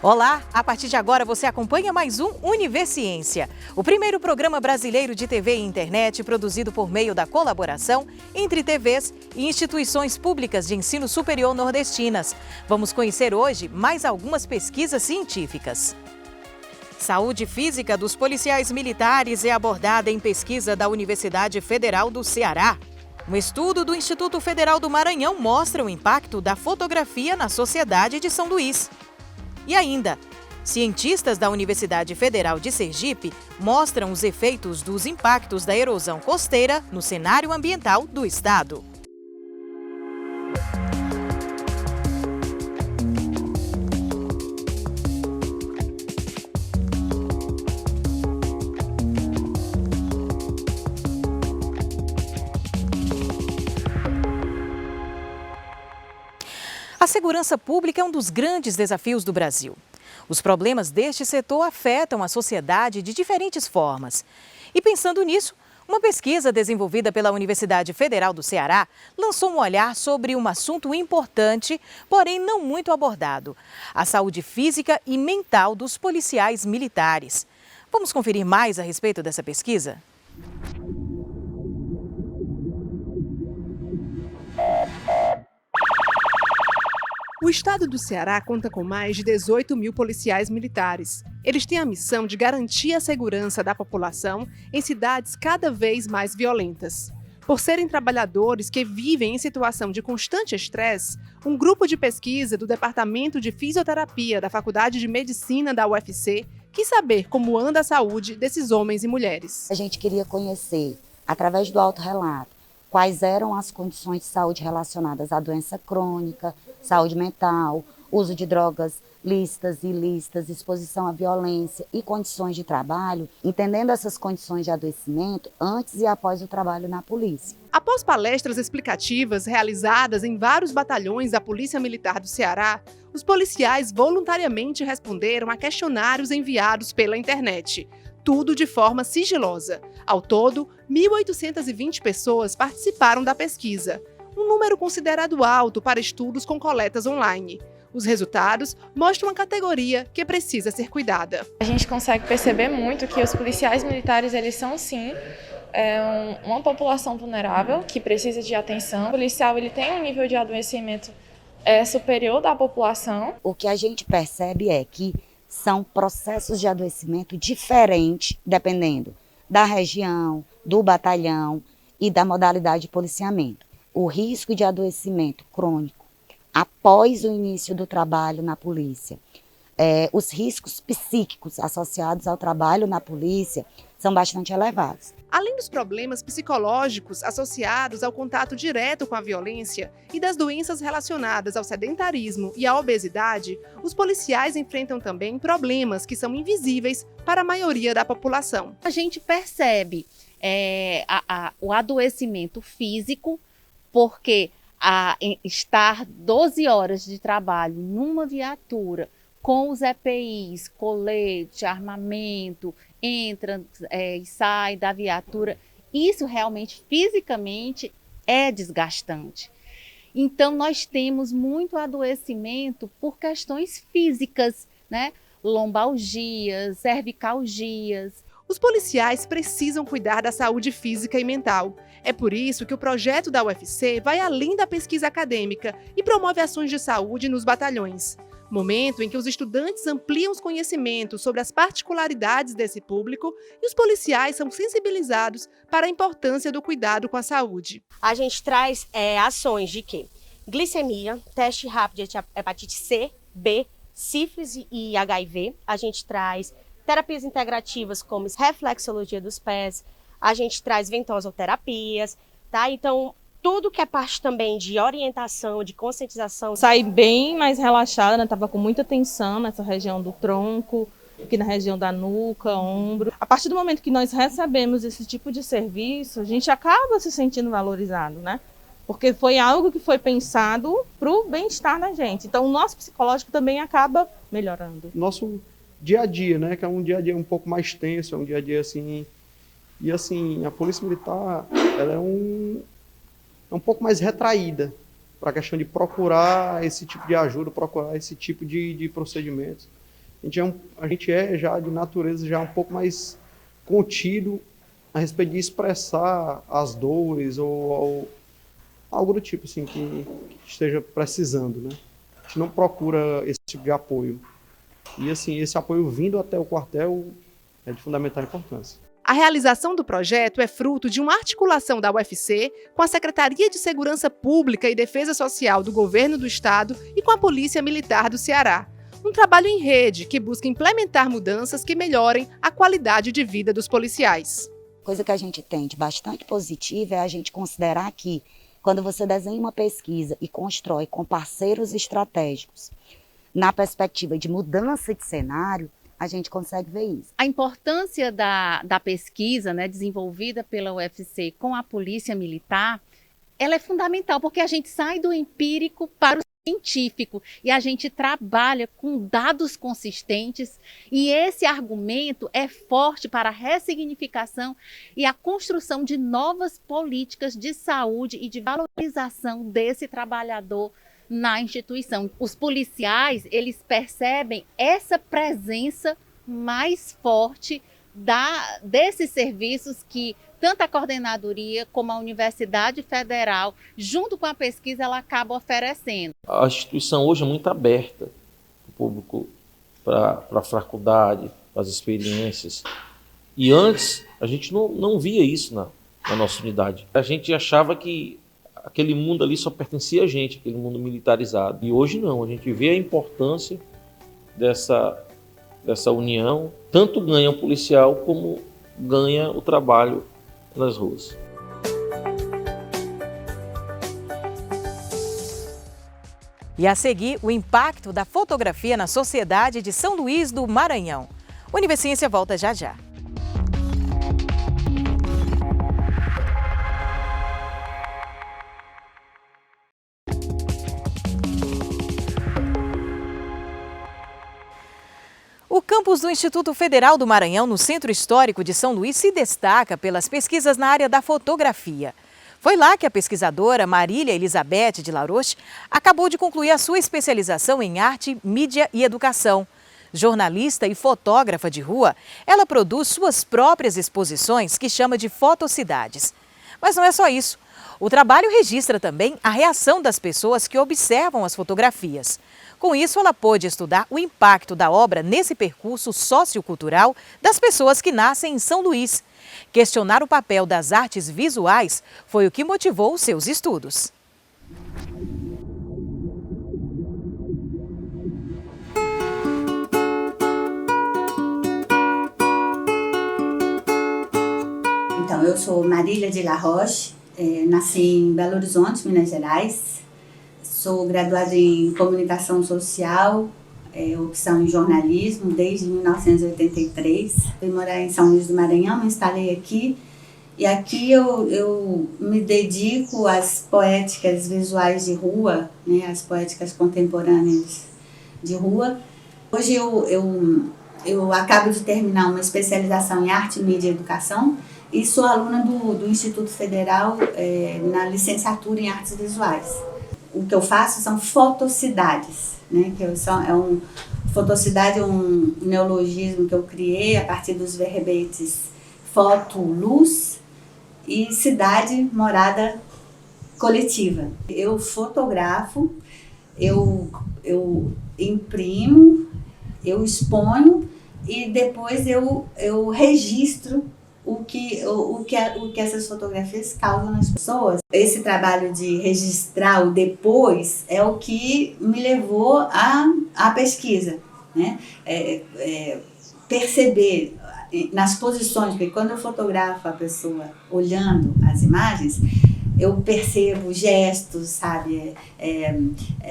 Olá, a partir de agora você acompanha mais um Universiciência, o primeiro programa brasileiro de TV e internet produzido por meio da colaboração entre TVs e instituições públicas de ensino superior nordestinas. Vamos conhecer hoje mais algumas pesquisas científicas. Saúde física dos policiais militares é abordada em pesquisa da Universidade Federal do Ceará. Um estudo do Instituto Federal do Maranhão mostra o impacto da fotografia na sociedade de São Luís. E ainda, cientistas da Universidade Federal de Sergipe mostram os efeitos dos impactos da erosão costeira no cenário ambiental do estado. A segurança pública é um dos grandes desafios do Brasil. Os problemas deste setor afetam a sociedade de diferentes formas. E pensando nisso, uma pesquisa desenvolvida pela Universidade Federal do Ceará lançou um olhar sobre um assunto importante, porém não muito abordado: a saúde física e mental dos policiais militares. Vamos conferir mais a respeito dessa pesquisa? O estado do Ceará conta com mais de 18 mil policiais militares. Eles têm a missão de garantir a segurança da população em cidades cada vez mais violentas. Por serem trabalhadores que vivem em situação de constante estresse, um grupo de pesquisa do Departamento de Fisioterapia da Faculdade de Medicina da UFC quis saber como anda a saúde desses homens e mulheres. A gente queria conhecer, através do autorrelato, quais eram as condições de saúde relacionadas à doença crônica, saúde mental, uso de drogas lícitas e ilícitas, exposição à violência e condições de trabalho, entendendo essas condições de adoecimento antes e após o trabalho na polícia. Após palestras explicativas realizadas em vários batalhões da Polícia Militar do Ceará, os policiais voluntariamente responderam a questionários enviados pela internet. Tudo de forma sigilosa. Ao todo, 1.820 pessoas participaram da pesquisa, um número considerado alto para estudos com coletas online. Os resultados mostram uma categoria que precisa ser cuidada. A gente consegue perceber muito que os policiais militares, eles são sim uma população vulnerável que precisa de atenção. O policial ele tem um nível de adoecimento superior da população. O que a gente percebe é que são processos de adoecimento diferentes, dependendo da região, do batalhão e da modalidade de policiamento. O risco de adoecimento crônico após o início do trabalho na polícia, os riscos psíquicos associados ao trabalho na polícia são bastante elevados. Além dos problemas psicológicos associados ao contato direto com a violência e das doenças relacionadas ao sedentarismo e à obesidade, os policiais enfrentam também problemas que são invisíveis para a maioria da população. A gente percebe o adoecimento físico, porque estar 12 horas de trabalho numa viatura com os EPIs, colete, armamento, entra e sai da viatura, isso realmente fisicamente é desgastante. Então nós temos muito adoecimento por questões físicas, né? Lombalgias, cervicalgias. Os policiais precisam cuidar da saúde física e mental. É por isso que o projeto da UFC vai além da pesquisa acadêmica e promove ações de saúde nos batalhões. Momento em que os estudantes ampliam os conhecimentos sobre as particularidades desse público e os policiais são sensibilizados para a importância do cuidado com a saúde. A gente traz ações de quê? Glicemia, teste rápido de hepatite C, B, sífilis e HIV. A gente traz terapias integrativas como reflexologia dos pés. A gente traz ventosoterapias, tá? Então, tudo que é parte também de orientação, de conscientização. Saí bem mais relaxada, né? Tava com muita tensão nessa região do tronco, aqui na região da nuca, ombro. A partir do momento que nós recebemos esse tipo de serviço, a gente acaba se sentindo valorizado, né? Porque foi algo que foi pensado para o bem-estar da gente. Então, o nosso psicológico também acaba melhorando. Nosso dia a dia, né? Que é um dia a dia um pouco mais tenso, é um dia a dia assim. E assim, a Polícia Militar, ela é um pouco mais retraída para a questão de procurar esse tipo de ajuda, procurar esse tipo de procedimentos. a gente é já de natureza já um pouco mais contido a respeito de expressar as dores ou algo do tipo assim que esteja precisando, né? A gente não procura esse tipo de apoio. E assim, esse apoio vindo até o quartel é de fundamental importância. A realização do projeto é fruto de uma articulação da UFC com a Secretaria de Segurança Pública e Defesa Social do Governo do Estado e com a Polícia Militar do Ceará. Um trabalho em rede que busca implementar mudanças que melhorem a qualidade de vida dos policiais. Coisa que a gente tem de bastante positiva é a gente considerar que quando você desenha uma pesquisa e constrói com parceiros estratégicos na perspectiva de mudança de cenário, a gente consegue ver isso. A importância da pesquisa, né, desenvolvida pela UFC com a Polícia Militar, ela é fundamental, porque a gente sai do empírico para o científico e a gente trabalha com dados consistentes, e esse argumento é forte para a ressignificação e a construção de novas políticas de saúde e de valorização desse trabalhador na instituição. Os policiais, eles percebem essa presença mais forte desses serviços que tanto a coordenadoria como a Universidade Federal, junto com a pesquisa, ela acaba oferecendo. A instituição hoje é muito aberta para o público, para a faculdade, para as experiências. E antes, a gente não via isso na nossa unidade. A gente achava que aquele mundo ali só pertencia a gente, aquele mundo militarizado. E hoje não, a gente vê a importância dessa união. Tanto ganha o policial como ganha o trabalho nas ruas. E a seguir, o impacto da fotografia na sociedade de São Luís do Maranhão. Univerciência volta já já. O campus do Instituto Federal do Maranhão, no Centro Histórico de São Luís, se destaca pelas pesquisas na área da fotografia. Foi lá que a pesquisadora Marília Elizabeth de Laroche acabou de concluir a sua especialização em arte, mídia e educação. Jornalista e fotógrafa de rua, ela produz suas próprias exposições que chama de fotocidades. Mas não é só isso. O trabalho registra também a reação das pessoas que observam as fotografias. Com isso, ela pôde estudar o impacto da obra nesse percurso sociocultural das pessoas que nascem em São Luís. Questionar o papel das artes visuais foi o que motivou os seus estudos. Então, eu sou Marília de Laroche, nasci em Belo Horizonte, Minas Gerais. Sou graduada em Comunicação Social, opção em jornalismo, desde 1983. Fui morar em São Luís do Maranhão, me instalei aqui. E aqui eu me dedico às poéticas visuais de rua, né, às poéticas contemporâneas de rua. Hoje eu acabo de terminar uma especialização em arte, mídia e educação e sou aluna do Instituto Federal na licenciatura em artes visuais. O que eu faço são fotocidades, né? Fotocidade é um neologismo que eu criei a partir dos verbetes foto, luz e cidade, morada coletiva. Eu fotografo, eu imprimo, eu exponho e depois eu registro o que essas fotografias causam nas pessoas. Esse trabalho de registrar o depois é o que me levou à pesquisa, né? Perceber nas posições, porque quando eu fotografo a pessoa olhando as imagens, eu percebo gestos, sabe?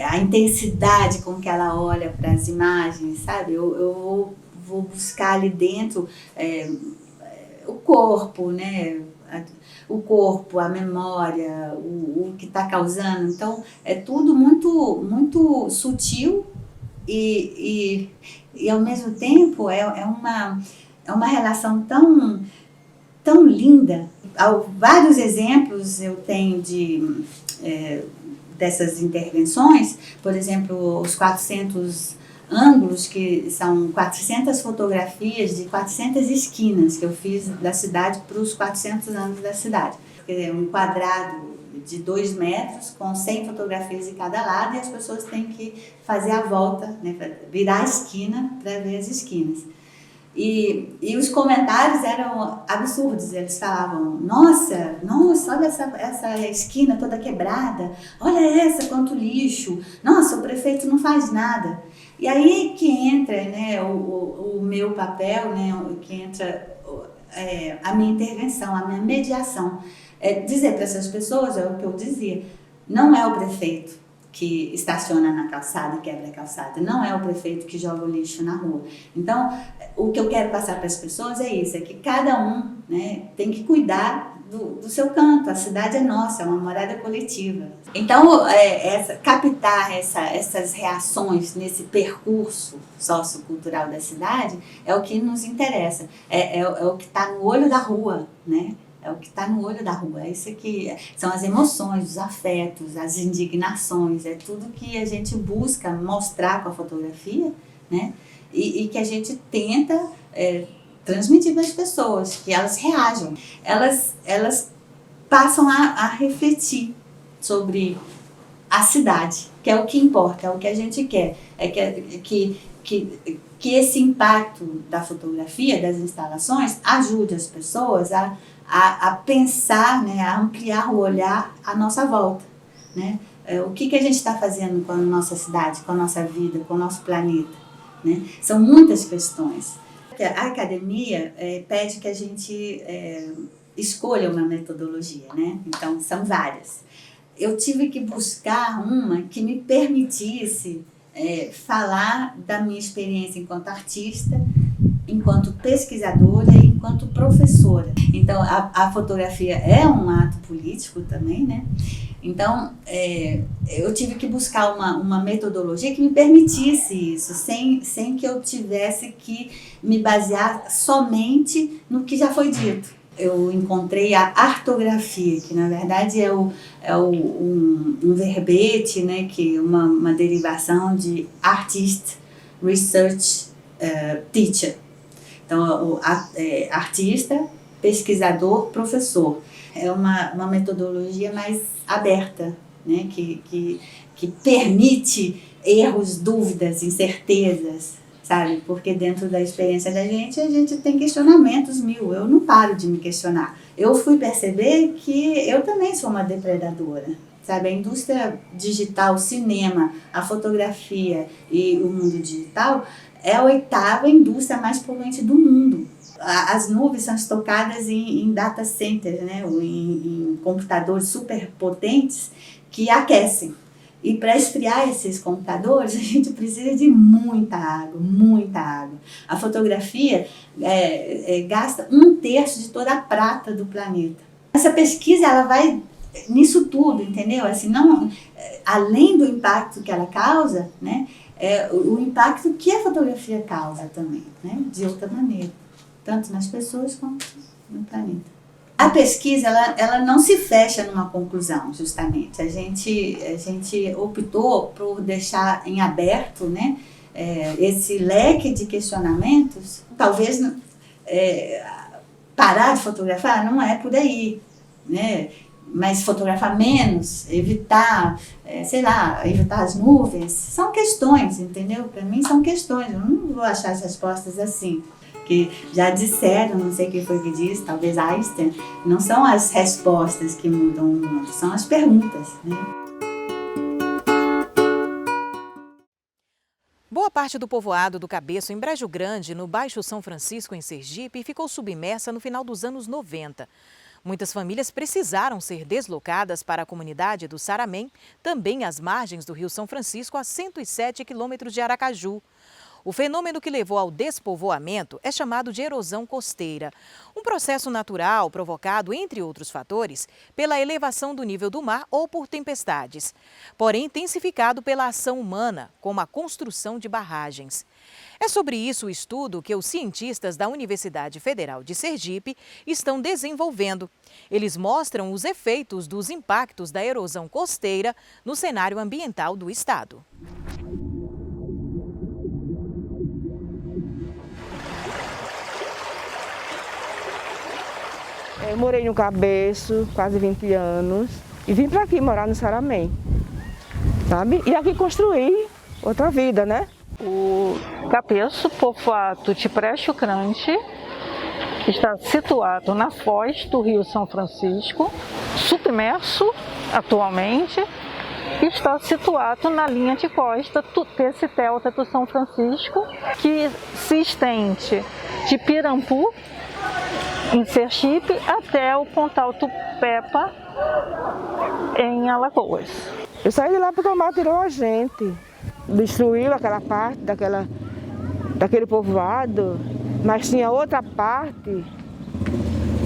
A intensidade com que ela olha para as imagens, sabe? Eu vou buscar ali dentro o corpo, né? O corpo, a memória, o que está causando. Então, é tudo muito, muito sutil e ao mesmo tempo é uma relação tão linda. Vários exemplos eu tenho dessas intervenções, por exemplo, os 400 ângulos, que são 400 fotografias de 400 esquinas que eu fiz da cidade para os 400 ângulos da cidade. É um quadrado de 2 metros com 100 fotografias de cada lado e as pessoas têm que fazer a volta, né, virar a esquina para ver as esquinas. E os comentários eram absurdos, eles falavam, nossa, olha essa esquina toda quebrada, olha essa, quanto lixo, nossa, o prefeito não faz nada. E aí que entra, né, o meu papel, né, que entra a minha intervenção, a minha mediação. Dizer para essas pessoas, é o que eu dizia, não é o prefeito que estaciona na calçada e quebra a calçada, não é o prefeito que joga o lixo na rua. Então, o que eu quero passar para as pessoas é isso, é que cada um, né, tem que cuidar do seu canto, a cidade é nossa, é uma morada coletiva. Então, captar essas reações nesse percurso sociocultural da cidade é o que nos interessa, é o que está no olho da rua, né? É o que está no olho da rua, é isso que são as emoções, os afetos, as indignações, é tudo que a gente busca mostrar com a fotografia, né? E que a gente tenta transmitir para as pessoas, que elas reajam. Elas passam a refletir sobre a cidade, que é o que importa, é o que a gente quer, que esse impacto da fotografia, das instalações, ajude as pessoas a pensar, né, a ampliar o olhar à nossa volta, né? O que a gente está fazendo com a nossa cidade, com a nossa vida, com o nosso planeta, né? São muitas questões. A academia pede que a gente escolha uma metodologia, né? Então, são várias. Eu tive que buscar uma que me permitisse falar da minha experiência enquanto artista, enquanto pesquisadora e enquanto professora. Então, a fotografia é um ato político também, né? Então, eu tive que buscar uma metodologia que me permitisse isso, sem que eu tivesse que me basear somente no que já foi dito. Eu encontrei a artografia, que na verdade é um verbete, né, que uma derivação de Artist Research Teacher. Então, artista, pesquisador, professor. É uma metodologia mais aberta, né, que permite erros, dúvidas, incertezas, sabe? Porque dentro da experiência da gente, a gente tem questionamentos mil. Eu não paro de me questionar. Eu fui perceber que eu também sou uma depredadora, sabe? A indústria digital, o cinema, a fotografia e o mundo digital é a 8ª indústria mais poluente do mundo. As nuvens são estocadas em data centers, né? em computadores super potentes que aquecem. E para esfriar esses computadores, a gente precisa de muita água, muita água. A fotografia gasta 1/3 de toda a prata do planeta. Essa pesquisa ela vai nisso tudo, entendeu? Assim, não, além do impacto que ela causa, né, o impacto que a fotografia causa também, né, de outra maneira, tanto nas pessoas quanto no planeta. A pesquisa ela não se fecha numa conclusão, justamente. A gente optou por deixar em aberto, né, esse leque de questionamentos. Talvez parar de fotografar não é por aí, né? Mas fotografar menos, evitar, evitar as nuvens, são questões, entendeu? Para mim são questões, eu não vou achar as respostas assim. Que já disseram, não sei quem foi que disse, talvez Einstein, não são as respostas que mudam o mundo, são as perguntas, né? Boa parte do povoado do Cabeço, em Brejo Grande, no Baixo São Francisco, em Sergipe, ficou submersa no final dos anos 90. Muitas famílias precisaram ser deslocadas para a comunidade do Saramém, também às margens do Rio São Francisco, a 107 quilômetros de Aracaju. O fenômeno que levou ao despovoamento é chamado de erosão costeira, um processo natural provocado, entre outros fatores, pela elevação do nível do mar ou por tempestades, porém intensificado pela ação humana, como a construção de barragens. É sobre isso o estudo que os cientistas da Universidade Federal de Sergipe estão desenvolvendo. Eles mostram os efeitos dos impactos da erosão costeira no cenário ambiental do estado. Eu morei no Cabeço, quase 20 anos, e vim para aqui morar no Saramém, sabe? E aqui construir outra vida, né? O Cabeço, povoado de Pré-Chucrante, está situado na foz do Rio São Francisco, submerso atualmente, e está situado na linha de costa desse delta do São Francisco, que se estende de Pirambu, em Sergipe, até o Pontal do Pepa, em Alagoas. Eu saí de lá porque o mar tirou a gente, destruiu aquela parte daquele povoado, mas tinha outra parte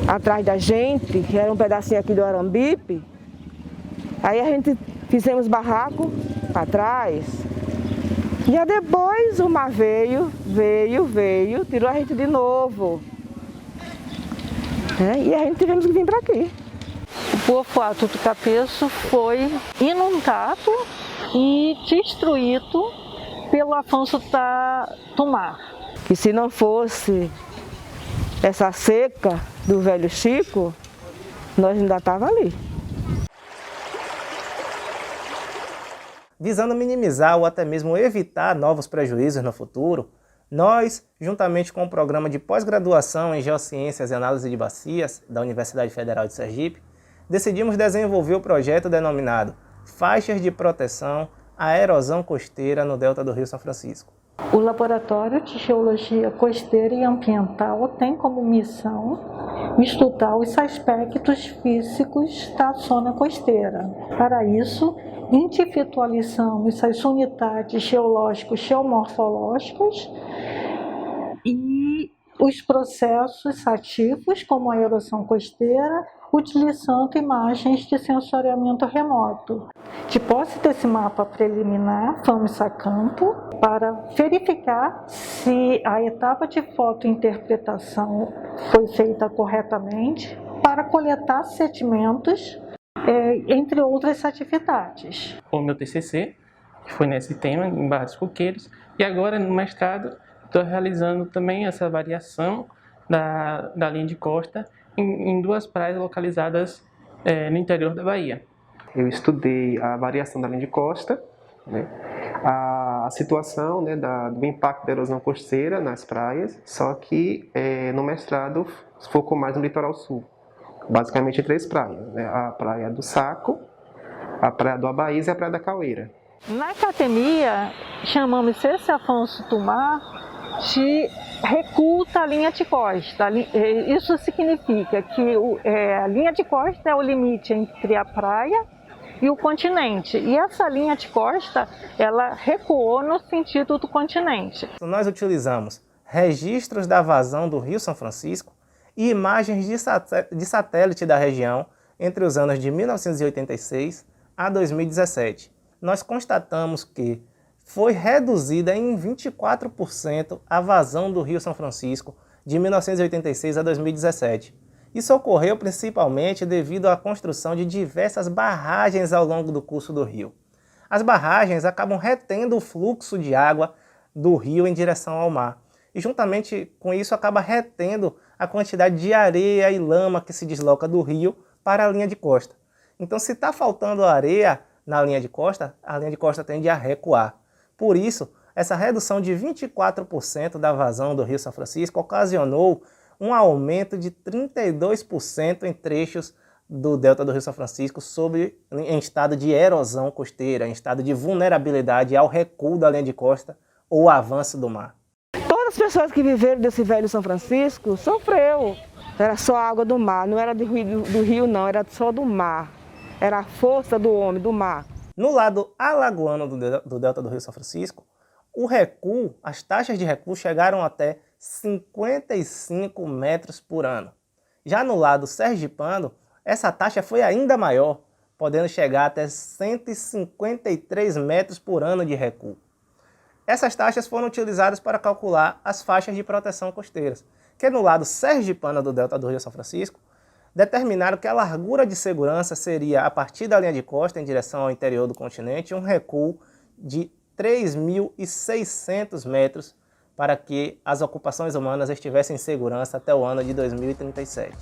atrás da gente, que era um pedacinho aqui do Arambipe. Aí a gente fizemos barraco para trás. E aí depois o mar veio, tirou a gente de novo. E a gente tivemos que vir para aqui. O povoado do Cabeço foi inundado e destruído pelo avanço do mar. Que se não fosse essa seca do velho Chico, nós ainda estávamos ali. Visando minimizar ou até mesmo evitar novos prejuízos no futuro, nós, juntamente com o programa de pós-graduação em Geociências e Análise de Bacias da Universidade Federal de Sergipe, decidimos desenvolver o projeto denominado Faixas de Proteção à Erosão Costeira no Delta do Rio São Francisco. O Laboratório de Geologia Costeira e Ambiental tem como missão estudar os aspectos físicos da zona costeira. Para isso, individualizamos as unidades geológicas geomorfológicas e os processos ativos, como a erosão costeira, utilizando imagens de sensoriamento remoto. De posse desse mapa preliminar, fomos a campo para verificar se a etapa de fotointerpretação foi feita corretamente, para coletar sedimentos, entre outras atividades. O meu TCC, que foi nesse tema, em Barras Coqueiros, e agora no mestrado estou realizando também essa variação da linha de costa em duas praias localizadas no interior da Bahia. Eu estudei a variação da linha de costa, né, a situação, né, do impacto da erosão costeira nas praias, só que no mestrado focou mais no litoral sul. Basicamente 3 praias, né, a Praia do Saco, a Praia do Abaís e a Praia da Caueira. Na academia, chamamos esse avanço do mar de recuo da linha de costa. Isso significa que a linha de costa é o limite entre a praia e o continente. E essa linha de costa, ela recuou no sentido do continente. Nós utilizamos registros da vazão do Rio São Francisco e imagens de satélite da região entre os anos de 1986 a 2017. Nós constatamos que foi reduzida em 24% a vazão do Rio São Francisco de 1986 a 2017. Isso ocorreu principalmente devido à construção de diversas barragens ao longo do curso do rio. As barragens acabam retendo o fluxo de água do rio em direção ao mar, e juntamente com isso acaba retendo a quantidade de areia e lama que se desloca do rio para a linha de costa. Então, se está faltando areia na linha de costa, a linha de costa tende a recuar. Por isso, essa redução de 24% da vazão do Rio São Francisco ocasionou um aumento de 32% em trechos do delta do Rio São Francisco em estado de erosão costeira, em estado de vulnerabilidade ao recuo da linha de costa ou avanço do mar. Todas as pessoas que viveram desse velho São Francisco sofreu. Era só a água do mar, não era do rio não, era só do mar. Era a força do homem, do mar. No lado alagoano do delta do Rio São Francisco, o recuo, as taxas de recuo chegaram até 55 metros por ano. Já no lado sergipano, essa taxa foi ainda maior, podendo chegar até 153 metros por ano de recuo. Essas taxas foram utilizadas para calcular as faixas de proteção costeiras, que no lado sergipano do delta do Rio São Francisco, determinaram que a largura de segurança seria, a partir da linha de costa em direção ao interior do continente, um recuo de 3.600 metros para que as ocupações humanas estivessem em segurança até o ano de 2037.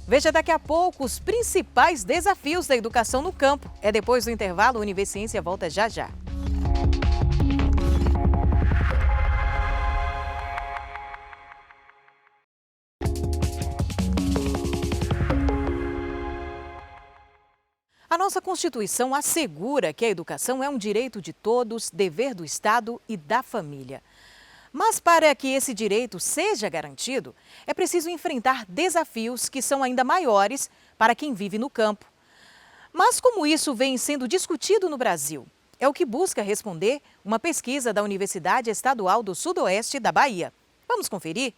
Veja daqui a pouco os principais desafios da educação no campo. É depois do intervalo, Univerciência volta já já. A nossa Constituição assegura que a educação é um direito de todos, dever do Estado e da família. Mas para que esse direito seja garantido, é preciso enfrentar desafios que são ainda maiores para quem vive no campo. Mas como isso vem sendo discutido no Brasil? É o que busca responder uma pesquisa da Universidade Estadual do Sudoeste da Bahia. Vamos conferir?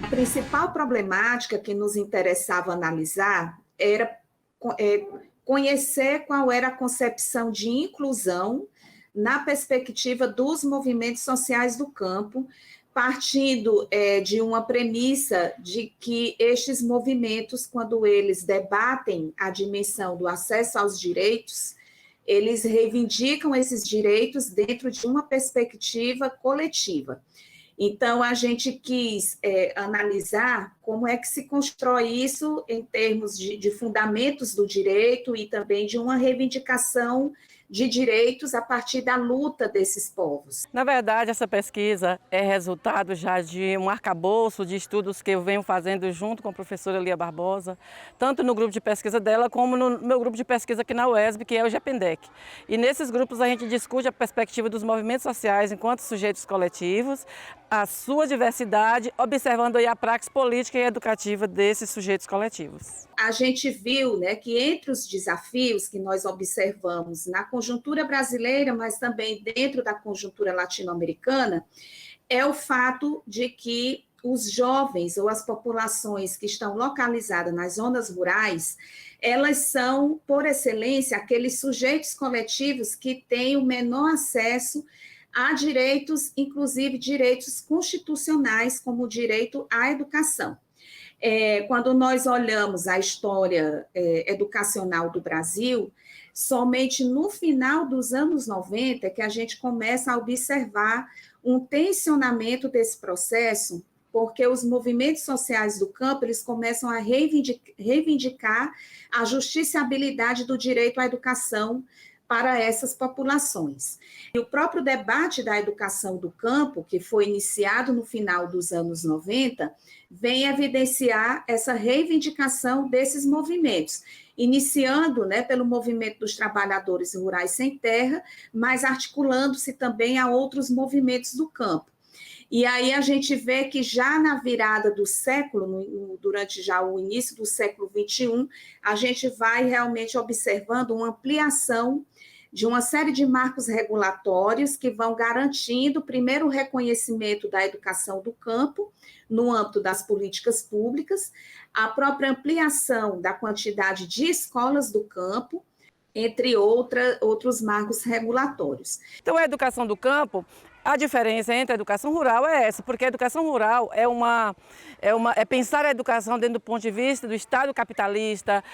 A principal problemática que nos interessava analisar era conhecer qual era a concepção de inclusão na perspectiva dos movimentos sociais do campo, partindo de uma premissa de que estes movimentos, quando eles debatem a dimensão do acesso aos direitos, eles reivindicam esses direitos dentro de uma perspectiva coletiva. Então, a gente quis analisar como é que se constrói isso em termos de fundamentos do direito e também de uma reivindicação de direitos a partir da luta desses povos. Na verdade, essa pesquisa é resultado já de um arcabouço de estudos que eu venho fazendo junto com a professora Lia Barbosa, tanto no grupo de pesquisa dela como no meu grupo de pesquisa aqui na UESB, que é o GEPENDEC. E nesses grupos a gente discute a perspectiva dos movimentos sociais enquanto sujeitos coletivos, a sua diversidade, observando aí a praxis política e educativa desses sujeitos coletivos. A gente viu, né, que entre os desafios que nós observamos na conjuntura brasileira, mas também dentro da conjuntura latino-americana, é o fato de que os jovens ou as populações que estão localizadas nas zonas rurais, elas são, por excelência, aqueles sujeitos coletivos que têm o menor acesso a direitos, inclusive direitos constitucionais, como o direito à educação. Quando nós olhamos a história educacional do Brasil, somente no final dos anos 90 que a gente começa a observar um tensionamento desse processo, porque os movimentos sociais do campo eles começam a reivindicar a justiciabilidade do direito à educação para essas populações. E o próprio debate da educação do campo, que foi iniciado no final dos anos 90, vem evidenciar essa reivindicação desses movimentos, iniciando, né, pelo movimento dos trabalhadores rurais sem terra, mas articulando-se também a outros movimentos do campo. E aí a gente vê que já na virada do século, durante já o início do século XXI, a gente vai realmente observando uma ampliação de uma série de marcos regulatórios que vão garantindo, primeiro, o reconhecimento da educação do campo, no âmbito das políticas públicas, a própria ampliação da quantidade de escolas do campo, entre outros marcos regulatórios. Então, a educação do campo, a diferença entre a educação rural é essa, porque a educação rural é pensar a educação dentro do ponto de vista do Estado capitalista,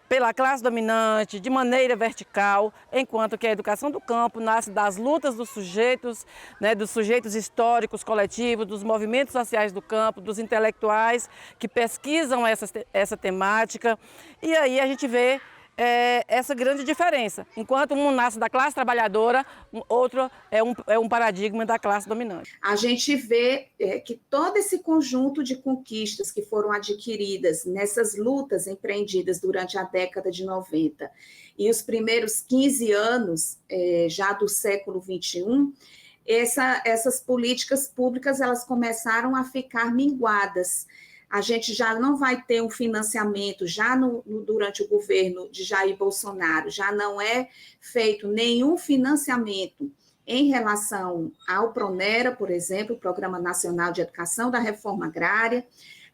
pela classe dominante, de maneira vertical, enquanto que a educação do campo nasce das lutas dos sujeitos, né, dos sujeitos históricos, coletivos, dos movimentos sociais do campo, dos intelectuais que pesquisam essa temática, e aí a gente vê essa grande diferença. Enquanto um nasce da classe trabalhadora, outro é um paradigma da classe dominante. A gente vê que todo esse conjunto de conquistas que foram adquiridas nessas lutas empreendidas durante a década de 90 e os primeiros 15 anos já do século XXI, essas políticas públicas elas começaram a ficar minguadas. A gente já não vai ter um financiamento, já durante o governo de Jair Bolsonaro, já não é feito nenhum financiamento em relação ao PRONERA, por exemplo, o Programa Nacional de Educação da Reforma Agrária.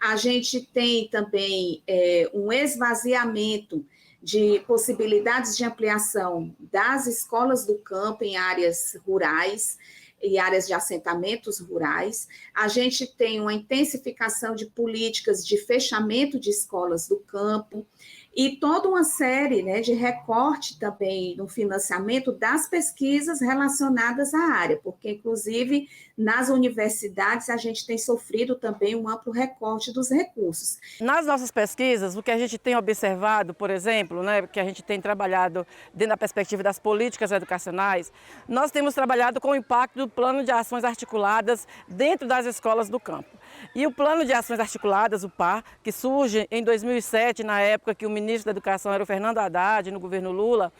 A gente tem também um esvaziamento de possibilidades de ampliação das escolas do campo em áreas rurais, e áreas de assentamentos rurais. A gente tem uma intensificação de políticas de fechamento de escolas do campo, e toda uma série, né, de recorte também no financiamento das pesquisas relacionadas à área, porque, inclusive, nas universidades a gente tem sofrido também um amplo recorte dos recursos. Nas nossas pesquisas, o que a gente tem observado, por exemplo, né, que a gente tem trabalhado dentro da perspectiva das políticas educacionais, nós temos trabalhado com o impacto do Plano de Ações Articuladas dentro das escolas do campo. E o Plano de Ações Articuladas, o PAR, que surge em 2007, na época que o ministro da Educação era o Fernando Haddad, no governo Lula,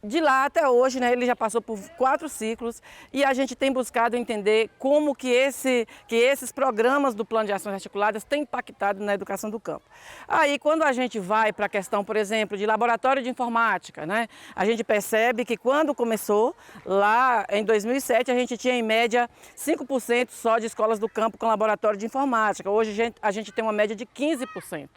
de lá até hoje, né, ele já passou por 4 ciclos e a gente tem buscado entender como que esses programas do Plano de Ações Articuladas têm impactado na educação do campo. Aí, quando a gente vai para a questão, por exemplo, de laboratório de informática, né, a gente percebe que quando começou, lá em 2007, a gente tinha em média 5% só de escolas do campo com laboratório de informática. Hoje a gente tem uma média de 15%.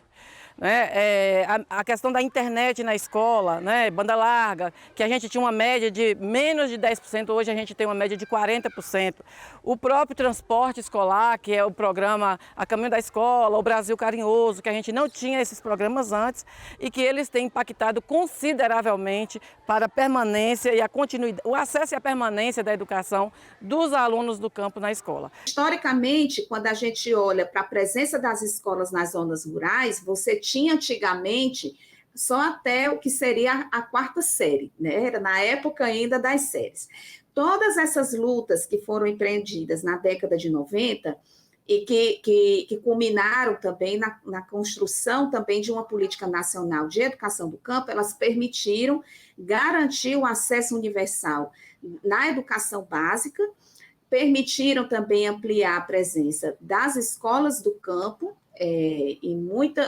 Né? A questão da internet na escola, né? Banda larga, que a gente tinha uma média de menos de 10%, hoje a gente tem uma média de 40%. O próprio transporte escolar, que é o programa A Caminho da Escola, o Brasil Carinhoso, que a gente não tinha esses programas antes e que eles têm impactado consideravelmente para a permanência e a continuidade, o acesso e a permanência da educação dos alunos do campo na escola. Historicamente, quando a gente olha para a presença das escolas nas zonas rurais, você tinha antigamente só até o que seria a 4ª série, né? Era na época ainda das séries. Todas essas lutas que foram empreendidas na década de 90 e que culminaram também na construção também de uma política nacional de educação do campo, elas permitiram garantir o acesso universal na educação básica, permitiram também ampliar a presença das escolas do campo, em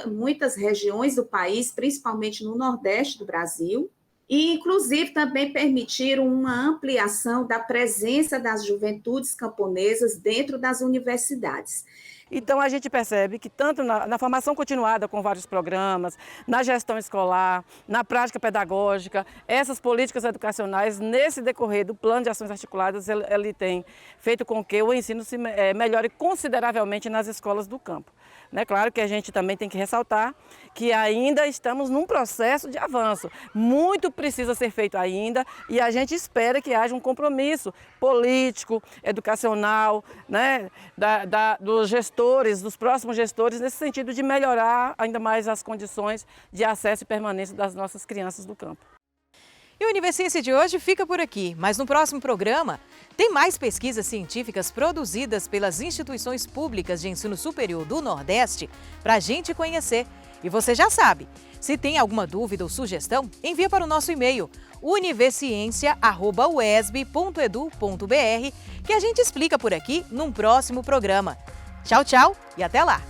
muitas regiões do país, principalmente no Nordeste do Brasil, e, inclusive, também permitiram uma ampliação da presença das juventudes camponesas dentro das universidades. Então, a gente percebe que tanto na formação continuada com vários programas, na gestão escolar, na prática pedagógica, essas políticas educacionais, nesse decorrer do Plano de Ações Articuladas, ele tem feito com que o ensino se melhore consideravelmente nas escolas do campo. Né? Claro que a gente também tem que ressaltar que ainda estamos num processo de avanço. Muito precisa ser feito ainda e a gente espera que haja um compromisso político, educacional, né? Dos gestores, dos próximos gestores, nesse sentido de melhorar ainda mais as condições de acesso e permanência das nossas crianças do campo. E o Universiência de hoje fica por aqui, mas no próximo programa tem mais pesquisas científicas produzidas pelas instituições públicas de ensino superior do Nordeste para a gente conhecer. E você já sabe, se tem alguma dúvida ou sugestão, envia para o nosso e-mail universiencia@uesb.edu.br que a gente explica por aqui num próximo programa. Tchau, tchau e até lá!